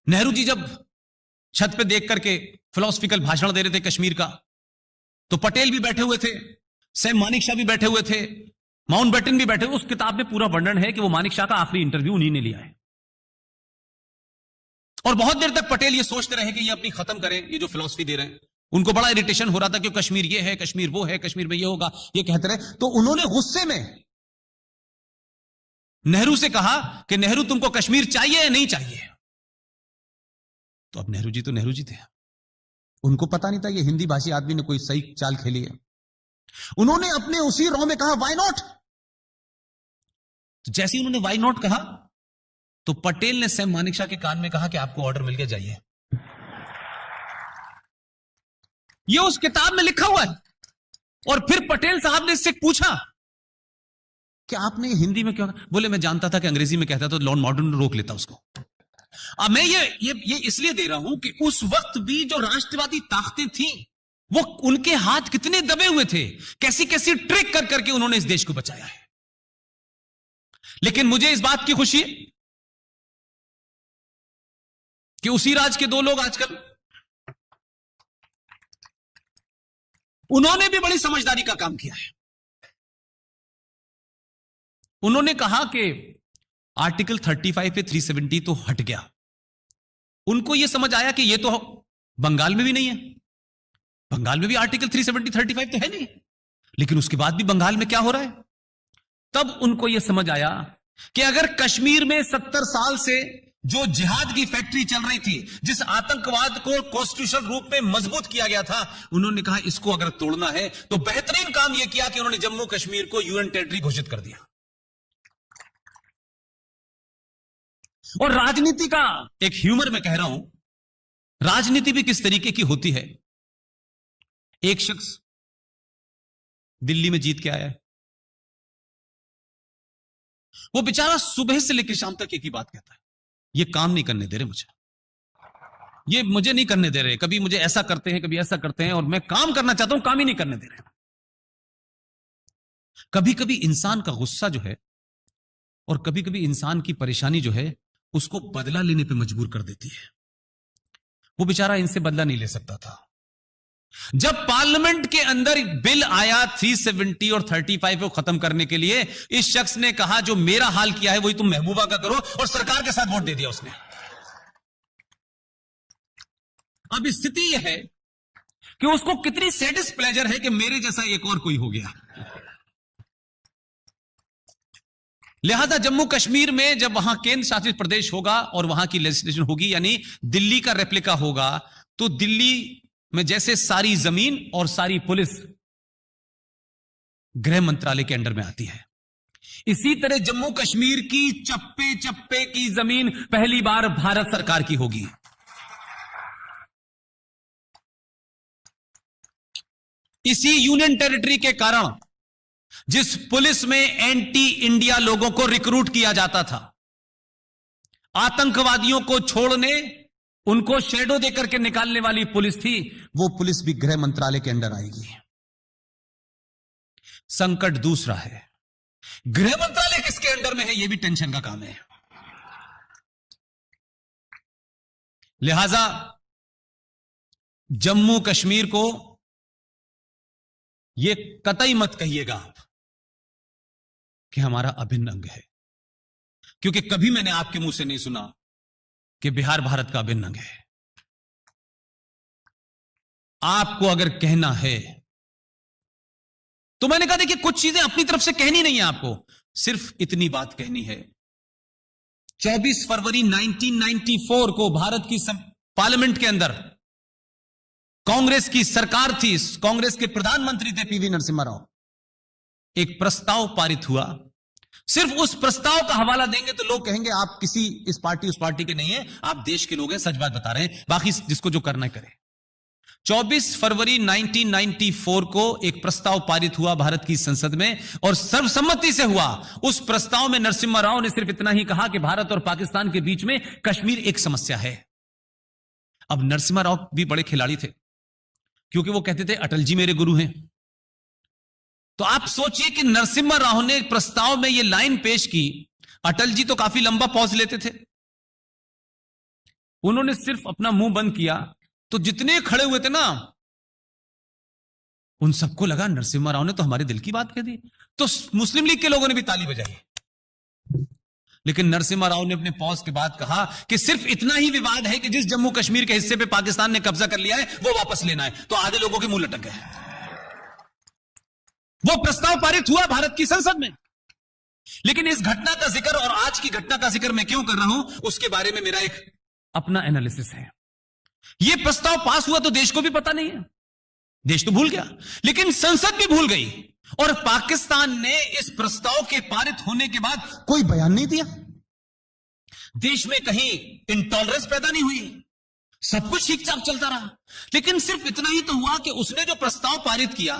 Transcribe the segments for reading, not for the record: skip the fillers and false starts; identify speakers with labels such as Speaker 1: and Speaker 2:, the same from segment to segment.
Speaker 1: नेहरू जी जब छत पे देख करके फिलोसफिकल भाषण दे रहे थे कश्मीर का, तो पटेल भी बैठे हुए थे, सैम मानेकशॉ भी बैठे हुए थे, माउंटबेटन भी बैठे हुए। उस किताब में पूरा वर्णन है कि वो मानेकशॉ का आखिरी इंटरव्यू उन्हीं ने लिया है। और बहुत देर तक पटेल ये सोचते रहे कि ये अपनी खत्म करें, ये जो फिलॉसफी दे रहे हैं। उनको बड़ा इरिटेशन हो रहा था कि कश्मीर ये है, कश्मीर वो है, कश्मीर में ये होगा, ये कहते रहे। तो उन्होंने गुस्से में नेहरू से कहा कि नेहरू तुमको कश्मीर चाहिए या नहीं चाहिए? तो अब नेहरू जी थे, उनको पता नहीं था ये हिंदी भाषी आदमी ने कोई सही चाल खेली है। उन्होंने अपने उसी रॉ में कहा वाई नॉट। तो जैसे ही उन्होंने वाई नॉट कहा तो पटेल ने सैम मानेकशॉ के कान में कहा कि आपको ऑर्डर मिल गया, जाइए। ये उस किताब में लिखा हुआ है। और फिर पटेल साहब ने इससे पूछा कि आपने हिंदी में क्यों? बोले मैं जानता था कि अंग्रेजी में कहता तो लॉर्ड माउंटबेटन रोक लेता उसको। अब मैं ये इसलिए दे रहा हूं कि उस वक्त भी जो राष्ट्रवादी ताकतें थी वो उनके हाथ कितने दबे हुए थे, कैसी कैसी ट्रिक कर करके उन्होंने इस देश को बचाया है। लेकिन मुझे इस बात की खुशी है कि उसी राज के दो लोग आजकल, उन्होंने भी बड़ी समझदारी का काम किया है। उन्होंने कहा कि आर्टिकल 35 पे 370 तो हट गया। उनको यह समझ आया कि यह तो बंगाल में भी नहीं है, बंगाल में भी आर्टिकल 370 35 तो है नहीं, लेकिन उसके बाद भी बंगाल में क्या हो रहा है। तब उनको यह समझ आया कि अगर कश्मीर में 70 साल से जो जिहाद की फैक्ट्री चल रही थी, जिस आतंकवाद को कॉन्स्टिट्यूशनल रूप में मजबूत किया गया था, उन्होंने कहा इसको अगर तोड़ना है तो बेहतरीन काम यह किया कि उन्होंने जम्मू कश्मीर को यूएन टेरिटरी घोषित कर दिया। और राजनीति का एक ह्यूमर मैं कह रहा हूं, राजनीति भी किस तरीके की होती है। एक शख्स दिल्ली में जीत के आया है, वो बेचारा सुबह से लेकर शाम तक एक ही बात कहता है, ये काम नहीं करने दे रहे मुझे, ये मुझे नहीं करने दे रहे, कभी मुझे ऐसा करते हैं कभी ऐसा करते हैं, और मैं काम करना चाहता हूं काम ही नहीं करने दे रहे। कभी कभी इंसान का गुस्सा जो है और कभी कभी इंसान की परेशानी जो है उसको बदला लेने पे मजबूर कर देती है। वो बेचारा इनसे बदला नहीं ले सकता था। जब पार्लियामेंट के अंदर बिल आया 370 और 35 को खत्म करने के लिए, इस शख्स ने कहा जो मेरा हाल किया है वही तुम महबूबा का करो, और सरकार के साथ वोट दे दिया उसने। अब स्थिति यह है कि उसको कितनी सैटिस्फाइड प्लेजर है कि मेरे जैसा एक और कोई हो गया। लिहाजा जम्मू कश्मीर में जब वहां केंद्र शासित प्रदेश होगा और वहां की लेजिस्लेशन होगी, यानी दिल्ली का रेप्लिका होगा, तो दिल्ली में जैसे सारी जमीन और सारी पुलिस गृह मंत्रालय के अंडर में आती है, इसी तरह जम्मू कश्मीर की चप्पे चप्पे की जमीन पहली बार भारत सरकार की होगी। इसी यूनियन टेरिटरी के कारण जिस पुलिस में एंटी इंडिया लोगों को रिक्रूट किया जाता था, आतंकवादियों को छोड़ने, उनको शेडो देकर के निकालने वाली पुलिस थी, वो पुलिस भी गृह मंत्रालय के अंदर आएगी। संकट दूसरा है, गृह मंत्रालय किसके अंडर में है, यह भी टेंशन का काम है। लिहाजा जम्मू कश्मीर को यह कतई मत कहिएगा आप कि हमारा अभिन्न अंग है, क्योंकि कभी मैंने आपके मुंह से नहीं सुना कि बिहार भारत का अभिन्न अंग है। आपको अगर कहना है तो मैंने कहा देखिए कुछ चीजें अपनी तरफ से कहनी नहीं है, आपको सिर्फ इतनी बात कहनी है। 24 फरवरी 1994 को भारत की पार्लियामेंट के अंदर कांग्रेस की सरकार थी, कांग्रेस के प्रधानमंत्री थे पीवी नरसिम्हा राव, एक प्रस्ताव पारित हुआ। सिर्फ उस प्रस्ताव का हवाला देंगे तो लोग कहेंगे आप किसी इस पार्टी उस पार्टी के नहीं है, आप देश के लोग हैं, सच बात बता रहे हैं, बाकी जिसको जो करना है करे। 24 फरवरी 1994 को एक प्रस्ताव पारित हुआ भारत की संसद में और सर्वसम्मति से हुआ। उस प्रस्ताव में नरसिम्हा राव ने सिर्फ इतना ही कहा कि भारत और पाकिस्तान के बीच में कश्मीर एक समस्या है। अब नरसिम्हा राव भी बड़े खिलाड़ी थे, क्योंकि वो कहते थे अटल जी मेरे गुरु हैं। तो आप सोचिए कि नरसिम्हा राव ने प्रस्ताव में यह लाइन पेश की, अटल जी तो काफी लंबा पॉज लेते थे, उन्होंने सिर्फ अपना मुंह बंद किया तो जितने खड़े हुए थे ना, उन सबको लगा नरसिम्हा राव ने तो हमारे दिल की बात कह दी। तो मुस्लिम लीग के लोगों ने भी ताली बजाई। लेकिन नरसिम्हा राव ने अपने पॉज के बाद कहा कि सिर्फ इतना ही विवाद है कि जिस जम्मू कश्मीर के हिस्से पे पाकिस्तान ने कब्जा कर लिया है वो वापस लेना है। तो आधे लोगों के मुंह लटक गए। वो प्रस्ताव पारित हुआ भारत की संसद में। लेकिन इस घटना का जिक्र और आज की घटना का जिक्र मैं क्यों कर रहा हूं, उसके बारे में मेरा एक अपना एनालिसिस है। यह प्रस्ताव पास हुआ तो देश को भी पता नहीं है, देश तो भूल गया, लेकिन संसद भी भूल गई। और पाकिस्तान ने इस प्रस्ताव के पारित होने के बाद कोई बयान नहीं दिया। देश में कहीं इंटॉलरेंस पैदा नहीं हुई, सब कुछ ठीक ठाक चलता रहा। लेकिन सिर्फ इतना ही तो हुआ कि उसने जो प्रस्ताव पारित किया,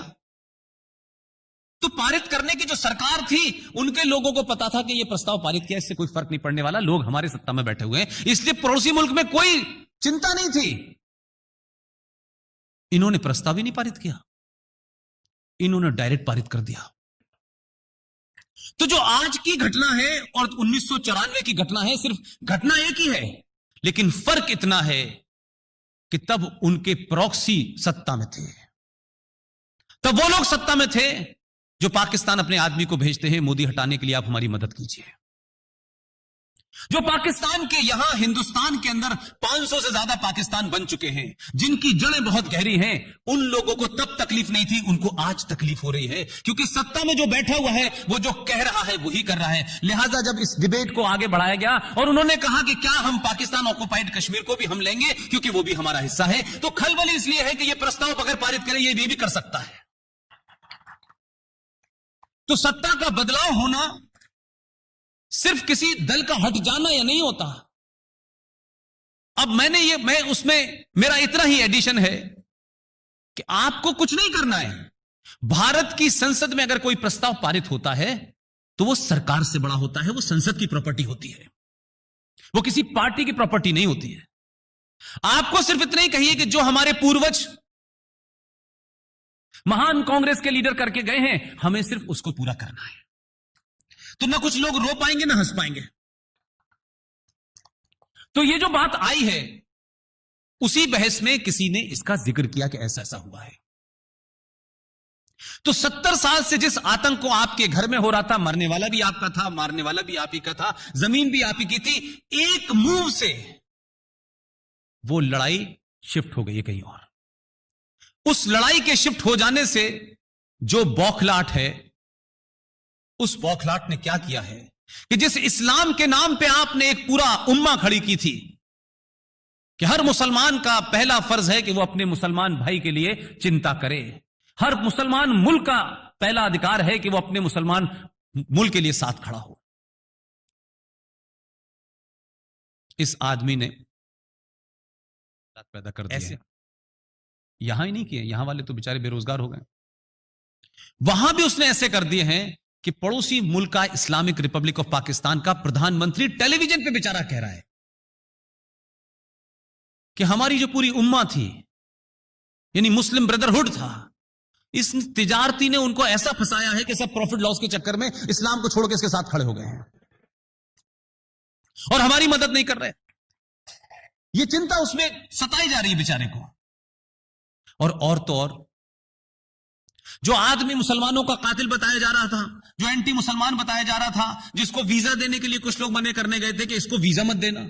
Speaker 1: तो पारित करने की जो सरकार थी उनके लोगों को पता था कि यह प्रस्ताव पारित किया, इससे कोई फर्क नहीं पड़ने वाला, लोग हमारे सत्ता में बैठे हुए हैं, इसलिए पड़ोसी मुल्क में कोई चिंता नहीं थी। इन्होंने प्रस्ताव ही नहीं पारित किया, इन्होंने डायरेक्ट पारित कर दिया। तो जो आज की घटना है और 1994 की घटना है, सिर्फ घटना एक ही है, लेकिन फर्क इतना है कि तब उनके प्रॉक्सी सत्ता में थे। तब वो लोग सत्ता में थे जो पाकिस्तान अपने आदमी को भेजते हैं, मोदी हटाने के लिए आप हमारी मदद कीजिए। जो पाकिस्तान के यहां हिंदुस्तान के अंदर 500 से ज्यादा पाकिस्तान बन चुके हैं, जिनकी जड़ें बहुत गहरी हैं, उन लोगों को तब तकलीफ नहीं थी, उनको आज तकलीफ हो रही है, क्योंकि सत्ता में जो बैठा हुआ है वो जो कह रहा है वही कर रहा है। लिहाजा जब इस डिबेट को आगे बढ़ाया गया और उन्होंने कहा कि क्या हम पाकिस्तान ऑक्युपाइड कश्मीर को भी हम लेंगे क्योंकि वो भी हमारा हिस्सा है, तो खलबली इसलिए है कि यह प्रस्ताव अगर पारित करें ये भी कर सकता है। तो सत्ता का बदलाव होना सिर्फ किसी दल का हट जाना या नहीं होता। अब मैं उसमें मेरा इतना ही एडिशन है कि आपको कुछ नहीं करना है। भारत की संसद में अगर कोई प्रस्ताव पारित होता है तो वो सरकार से बड़ा होता है, वो संसद की प्रॉपर्टी होती है, वो किसी पार्टी की प्रॉपर्टी नहीं होती है। आपको सिर्फ इतना ही कहिए कि जो हमारे पूर्वज महान कांग्रेस के लीडर करके गए हैं, हमें सिर्फ उसको पूरा करना है। तो ना कुछ लोग रो पाएंगे ना हंस पाएंगे। तो ये जो बात आई है, उसी बहस में किसी ने इसका जिक्र किया कि ऐसा ऐसा हुआ है। तो 70 साल से जिस आतंक को आपके घर में हो रहा था, मरने वाला भी आपका था, मारने वाला भी आप ही का था, जमीन भी आप ही की थी, एक मूव से वो लड़ाई शिफ्ट हो गई है कहीं और। उस लड़ाई के शिफ्ट हो जाने से जो बौखलाहट है, उस बौखलाहट ने क्या किया है कि जिस इस्लाम के नाम पे आपने एक पूरा उम्मा खड़ी की थी कि हर मुसलमान का पहला फर्ज है कि वो अपने मुसलमान भाई के लिए चिंता करे, हर मुसलमान मुल्क का पहला अधिकार है कि वो अपने मुसलमान मुल्क के लिए साथ खड़ा हो। इस आदमी ने पैदा कर दिया ऐसे, यहां ही नहीं किए, यहां वाले तो बेचारे बेरोजगार हो गए, वहां भी उसने ऐसे कर दिए हैं कि पड़ोसी मुल्क का इस्लामिक रिपब्लिक ऑफ पाकिस्तान का प्रधानमंत्री टेलीविजन पे बेचारा कह रहा है कि हमारी जो पूरी उम्मा थी, यानी मुस्लिम ब्रदरहुड था, इस तिजारती ने उनको ऐसा फंसाया है कि सब प्रॉफिट लॉस के चक्कर में इस्लाम को छोड़ के इसके साथ खड़े हो गए हैं और हमारी मदद नहीं कर रहे। ये चिंता उसमें सताई जा रही है बेचारे को। और तो और जो आदमी मुसलमानों का कातिल बताया जा रहा था, जो एंटी मुसलमान बताया जा रहा था, जिसको वीजा देने के लिए कुछ लोग मने करने गए थे कि इसको वीजा मत देना,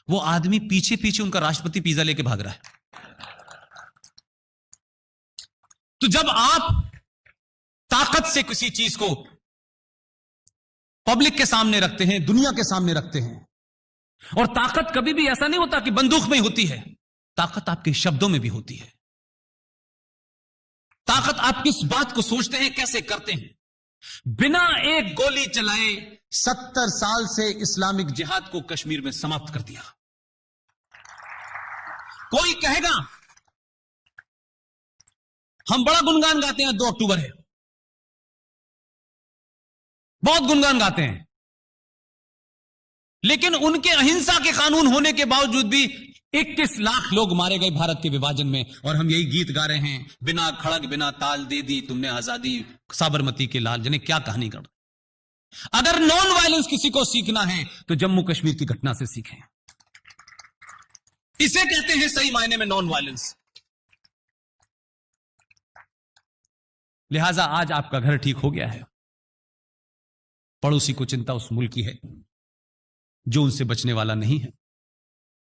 Speaker 1: वो आदमी पीछे पीछे उनका राष्ट्रपति पिज्जा लेके भाग रहा है। तो जब आप ताकत से किसी चीज को पब्लिक के सामने रखते हैं, दुनिया के सामने रखते हैं, और ताकत कभी भी ऐसा नहीं होता कि बंदूक में ही होती है, ताकत आपके शब्दों में भी होती है। ताकत आप किस बात को सोचते हैं, कैसे करते हैं। बिना एक गोली चलाए 70 साल से इस्लामिक जिहाद को कश्मीर में समाप्त कर दिया। कोई कहेगा हम बड़ा गुणगान गाते हैं, 2 अक्टूबर है, बहुत गुणगान गाते हैं, लेकिन उनके अहिंसा के कानून होने के बावजूद भी 21 लाख लोग मारे गए भारत के विभाजन में, और हम यही गीत गा रहे हैं, बिना खड़ग बिना ताल दे दी तुमने आजादी, साबरमती के लाल, जने क्या कहानी कर। अगर नॉन वायलेंस किसी को सीखना है तो जम्मू कश्मीर की घटना से सीखें। इसे कहते हैं सही मायने में नॉन वायलेंस। लिहाजा आज आपका घर ठीक हो गया है, पड़ोसी को चिंता उस मुल्क की है जो उनसे बचने वाला नहीं है।